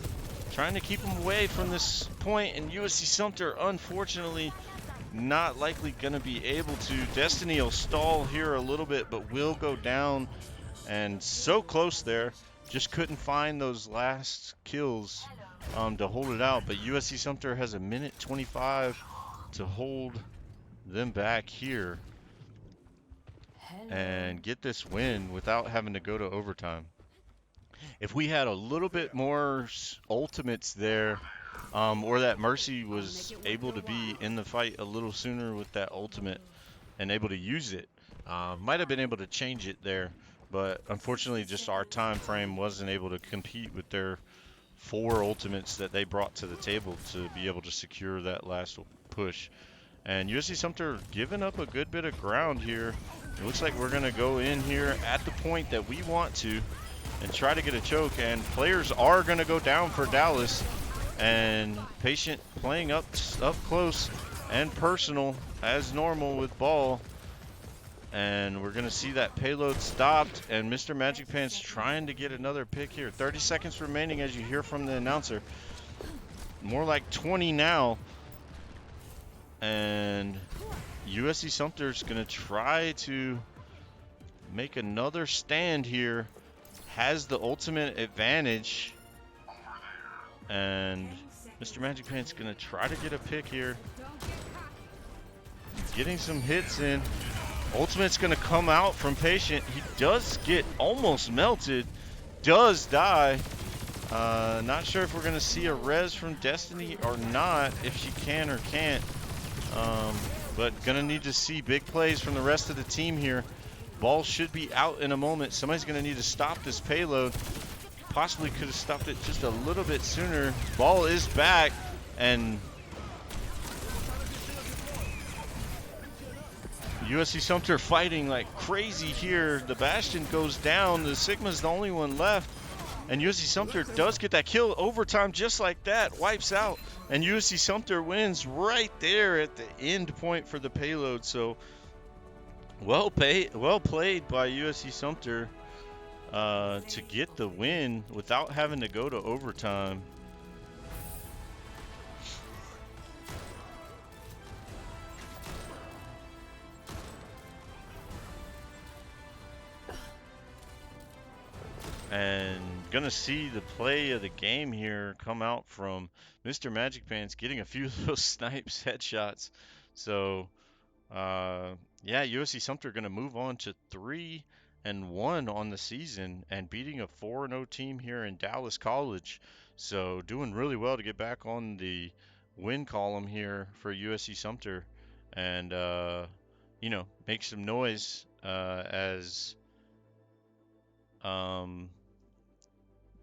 trying to keep him away from this point, and USC Sumter, unfortunately, not likely going to be able to. Destiny will stall here a little bit, but will go down, and so close there. Just couldn't find those last kills to hold it out, but USC Sumter has 1:25 to hold them back here and get this win without having to go to overtime. If we had a little bit more ultimates there, or that Mercy was able to be in the fight a little sooner with that ultimate and able to use it, might have been able to change it there, but unfortunately just our time frame wasn't able to compete with their 4 ultimates that they brought to the table to be able to secure that last push. And USC Sumter giving up a good bit of ground here. It looks like we're going to go in here at the point that we want to and try to get a choke. And players are going to go down for Dallas. And Patient playing up close and personal as normal with ball. And we're going to see that payload stopped. And Mr. Magic Pants trying to get another pick here. 30 seconds remaining as you hear from the announcer. More like 20 now. And USC Sumter's going to try to make another stand here. Has the ultimate advantage. And Mr. Magic Pants going to try to get a pick here. Getting some hits in. Ultimate's going to come out from Patient. He does get almost melted. Does die. Not sure if we're going to see a res from Destiny or not, if she can or can't. Um, but going to need to see big plays from the rest of the team here. Ball should be out in a moment. Somebody's going to need to stop this payload. Possibly could have stopped it just a little bit sooner. Ball is back, and USC Sumter fighting like crazy here. The Bastion goes down. The Sigma's the only one left. And USC Sumter does get that kill. Overtime just like that. Wipes out. And USC Sumter wins right there at the end point for the payload. So well played by USC Sumter to get the win without having to go to overtime. And gonna see the play of the game here come out from Mr. Magic Pants getting a few of those snipes headshots. So yeah, USC Sumter gonna move on to 3-1 on the season and beating a 4-0 team here in Dallas College. So doing really well to get back on the win column here for USC Sumter, and make some noise as um,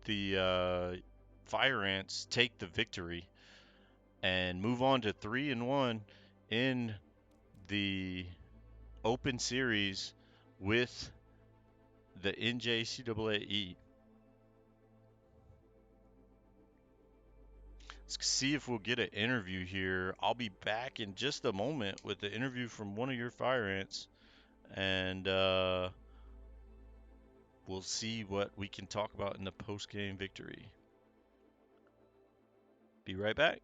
the Fire Ants take the victory and move on to 3-1 in the Open Series with the NJCAAE. Let's see if we'll get an interview here. I'll be back in just a moment with the interview from one of your Fire Ants, and we'll see what we can talk about in the post-game victory. Be right back.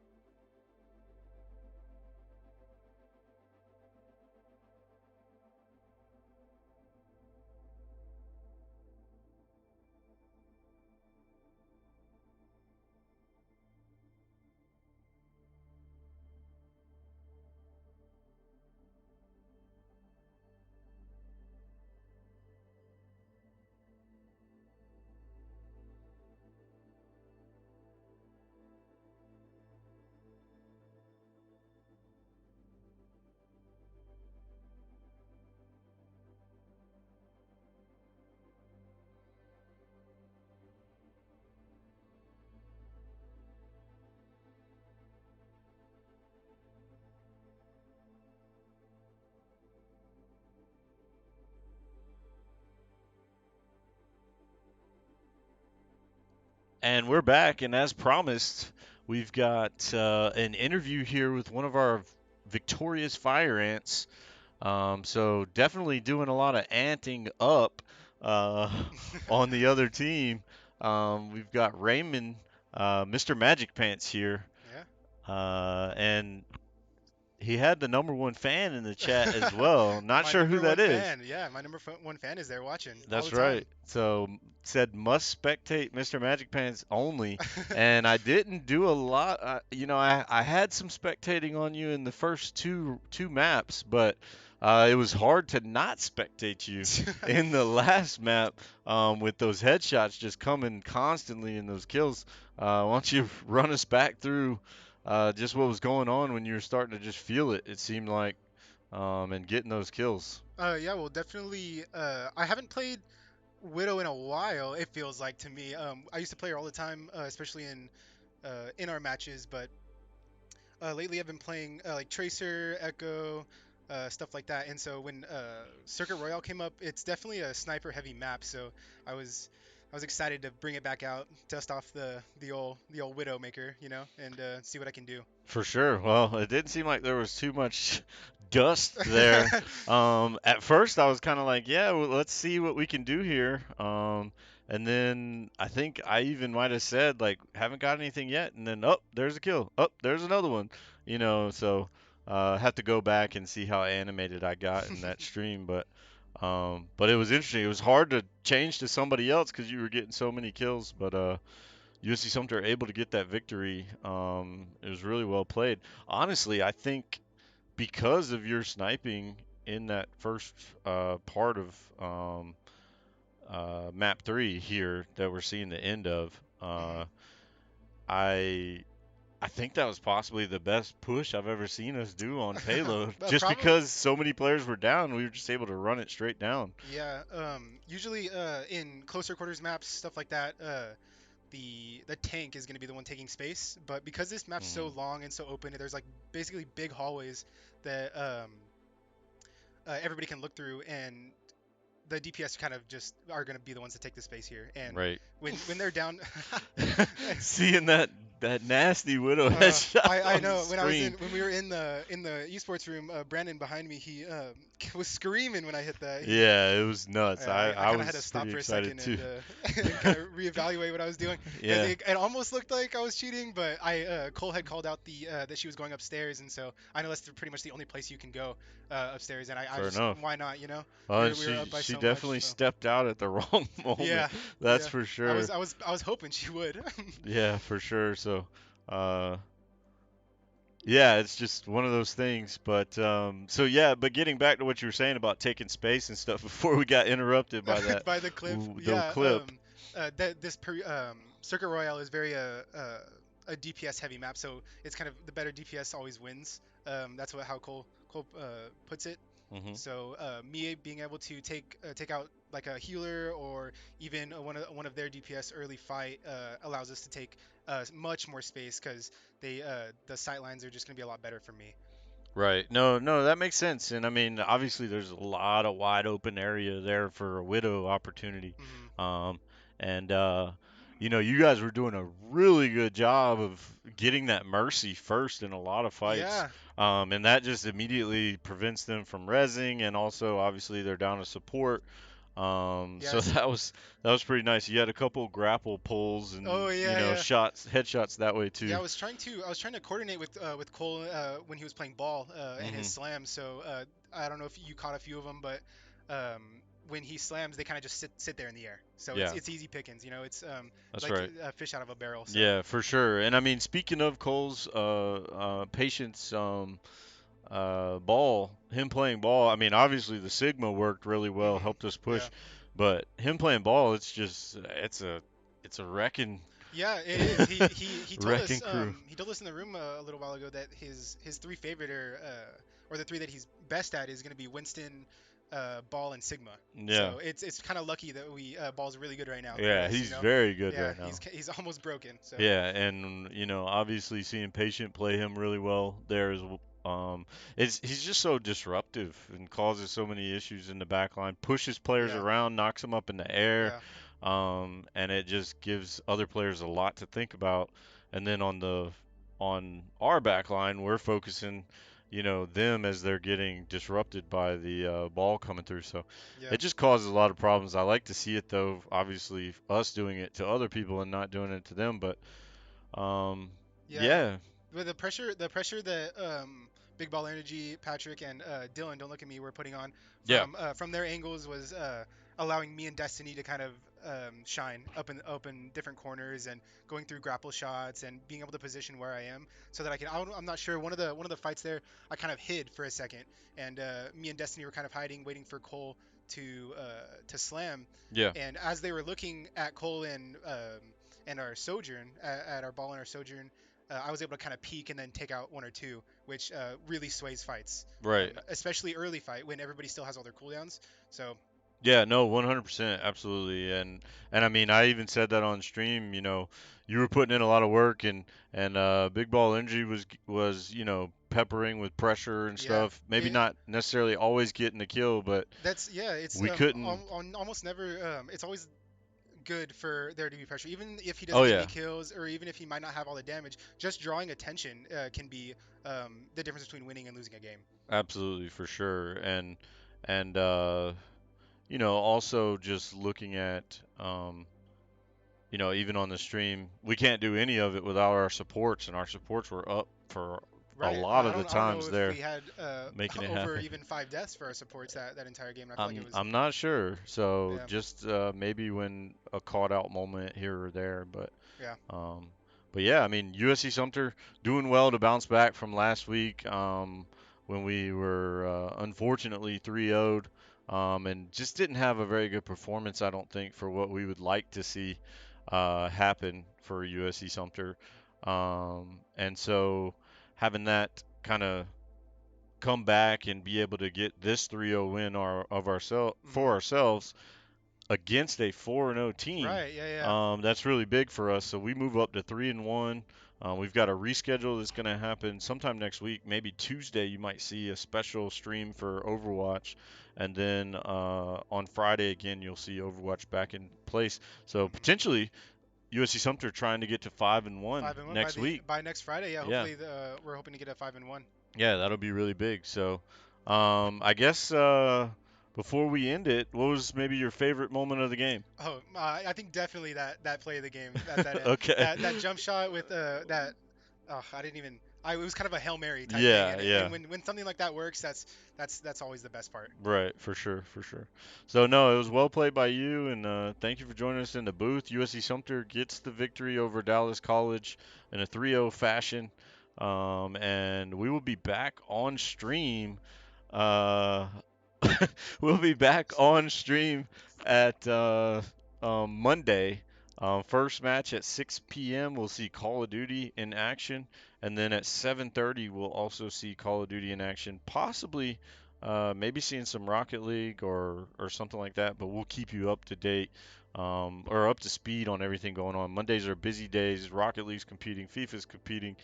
And we're back, and as promised, we've got an interview here with one of our victorious Fire Ants. So definitely doing a lot of anting up uh, on the other team. We've got Raymond, Mr. Magic Pants here, and he had the #1 fan in the chat as well. Not My sure who number that one is. fan. Yeah, my number 1 fan is there watching all That's the time. right. So said must spectate Mr. Magic Pants only, and I didn't do a lot. I had some spectating on you in the first two maps, but it was hard to not spectate you in the last map with those headshots just coming constantly in those kills. Why don't you run us back through just what was going on when you were starting to just feel it? It seemed like, and getting those kills. Yeah, well, definitely. I haven't played Widow in a while. It feels like to me. I used to play her all the time, especially in our matches. But lately, I've been playing like Tracer, Echo, stuff like that. And so when Circuit Royale came up, it's definitely a sniper-heavy map. So I was I was excited to bring it back out, dust off the old Widowmaker, and see what I can do. For sure. Well, it didn't seem like there was too much dust there. At first, I was kind of like, yeah, well, let's see what we can do here. And then I think I even might have said, like, haven't got anything yet. And then, oh, there's a kill. Oh, there's another one. So have to go back and see how animated I got in that stream. But it was interesting. It was hard to change to somebody else because you were getting so many kills. But USC Sumter able to get that victory. It was really well played. Honestly, I think because of your sniping in that first part of map 3 here that we're seeing the end of, Uh, Hmm. I I think that was possibly the best push I've ever seen us do on payload. Just Probably. because so many players were down, we were just able to run it straight down. Yeah. Usually, in closer quarters maps, stuff like that, the tank is going to be the one taking space. But because this map's so Hmm. long and so open, there's like basically big hallways that everybody can look through, and the DPS kind of just are going to be the ones to take the space here. And Right. when they're down, Seeing that nasty widow headshot I on the know screen. when we were in the esports room, Brandon behind me, he was screaming when I hit that. Yeah, it was nuts. I I kind of had to was stop pretty for a excited second too. and and kind of reevaluate what I was doing because Yeah, it almost looked like I was cheating, but I Cole had called out the that she was going upstairs, and so I know that's pretty much the only place you can go upstairs, and I fair just enough. why not, you know? We were She up by she so much, definitely so stepped out at the wrong moment. yeah, That's yeah. for sure. I was hoping she would. Yeah, for sure. So, uh, yeah, it's just one of those things. But so yeah, but getting back to what you were saying about taking space and stuff before we got interrupted by that By the clip. the Yeah. clip. That Circuit Royale is very a DPS heavy map, so it's kind of the better DPS always wins. That's what how Cole puts it. Hmm. So me being able to take out like a healer or even one of their DPS early fight allows us to take much more space because the sight lines are just gonna be a lot better for me. Right. No, no, that makes sense. And I mean, obviously, there's a lot of wide open area there for a widow opportunity. Hmm. Um, and you guys were doing a really good job of getting that mercy first in a lot of fights. Yeah. And that just immediately prevents them from rezzing, and also obviously they're down to support. So Yes. that was pretty nice. You had a couple grapple pulls Oh and yeah, yeah. shots, headshots that way Yeah, too. I was trying to coordinate with Cole when he was playing ball and his Hmm. slams. So I don't know if you caught a few of them, but when he slams, they kind of just sit there in the air. So Yeah, it's easy pickings. You know, it's that's like right. a fish out of a barrel. So Yeah, for sure. And I mean, speaking of Cole's patience ball, him playing ball, I mean, obviously the Sigma worked really well, hmm helped us yeah. push, but him playing ball, it's a wrecking Yeah, it is. wrecking crew. He told us in the room a little while ago that his three favorite or the three that he's best at is going to be Winston, Ball, and Sigma. Yeah. So it's kind of lucky that we Ball's really good right now for Yeah, us. You he's know, very good yeah, right now. he's almost broken. So Yeah, and obviously seeing Patient play him really well there is it's he's just so disruptive and causes so many issues in the back line, pushes players yeah, around, knocks them up in the air, yeah, and it just gives other players a lot to think about. And then on our back line, we're focusing, them as they're getting disrupted by the ball coming through. So yeah, it just causes a lot of problems. I like to see it though, obviously us doing it to other people and not doing it to them, but yeah. yeah, With the pressure that Big Ball Energy, Patrick, and Dylan, don't look at me, were putting on yeah, from their angles was allowing me and Destiny to kind of shine up in different corners and going through grapple shots and being able to position where I am so that I'm not sure one of the fights there I kind of hid for a second and me and Destiny were kind of hiding waiting for Cole to slam yeah. and as they were looking at Cole and our Sojourn at our ball and our Sojourn I was able to kind of peek and then take out one or two, which really sways fights, Right. especially early fight when everybody still has all their cooldowns. So Yeah, no, 100%, absolutely. And I mean, I even said that on stream, you were putting in a lot of work and Big Ball Energy was, peppering with pressure and yeah, stuff. Maybe not necessarily always getting the kill, but that's yeah. It's we couldn't. on almost never. It's always good for there to be pressure, even if he Oh doesn't get any yeah, kills or even if he might not have all the damage. Just drawing attention can be the difference between winning and losing a game. absolutely for sure. And also just looking at even on the stream, we can't do any of it without our supports, and our supports were up for a Right. lot of the I don't know times if there, we had making it over happen. even 5 deaths for our supports that entire game. And I feel like it I'm was I'm not sure, so yeah just maybe when a caught out moment here or there, yeah um, but yeah, I mean USC Sumter doing well to bounce back from last week, when we were unfortunately 3-0'd, and just didn't have a very good performance, I don't think, for what we would like to see. happen for USC Sumter. And so having that kind of come back and be able to get this 3-0 win for Hmm. ourselves against a 4-0 team, Right. Yeah. Yeah. that's really big for us. So we move up to 3-1. We've got a reschedule that's going to happen sometime next week. Maybe Tuesday, you might see a special stream for Overwatch, and then on Friday again, you'll see Overwatch back in place. So Hmm. potentially USC Sumter trying to get to 5-1 5-1 next week. by next Friday. Yeah. Yeah, Hopefully, we're hoping to get a 5-1. yeah, that'll be really big. So, I guess before we end it, what was maybe your favorite moment of the game? Oh, I think definitely that play of the game, Okay. that jump shot with that. Oh, I didn't even. It was kind of a Hail Mary type thing, Yeah, and yeah. when something like that works, that's always the best part. Right, for sure, for sure. So no, it was well played by you, and thank you for joining us in the booth. USC Sumter gets the victory over Dallas College in a 3-0 fashion, and we will be back on stream. Uh, we'll be back on stream at Monday. First match at 6 p.m. We'll see Call of Duty in action, and then at 7:30 we'll also see Call of Duty in action, possibly maybe seeing some Rocket League or something like that. But we'll keep you up to date or up to speed on everything going on. Mondays are busy days. Rocket League's competing, FIFA's competing,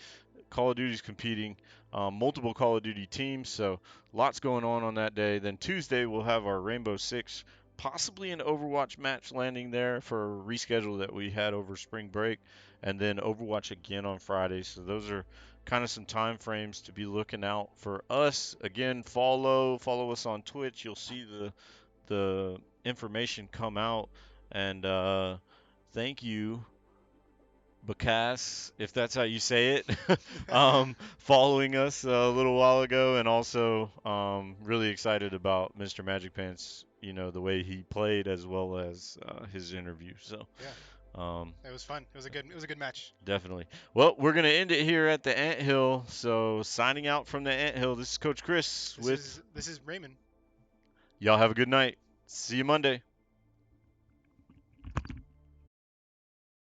Call of Duty's competing, multiple Call of Duty teams, so lots going on that day. Then Tuesday we'll have our Rainbow Six, possibly an Overwatch match landing there for a reschedule that we had over spring break, and then Overwatch again on Friday. So those are kind of some time frames to be looking out for us. Again, follow us on Twitch. You'll see the information come out, and thank you Bacas, if that's how you say it, following us a little while ago, and also really excited about Mr. Magic Pants. You know the way he played as well as his interview. So Yeah, um, it was fun. It was a good match. definitely. Well, we're gonna end it here at the Ant Hill. So signing out from the Ant Hill. This is Coach Chris This with is this is Raymond. y'all. Have a good night. See you Monday.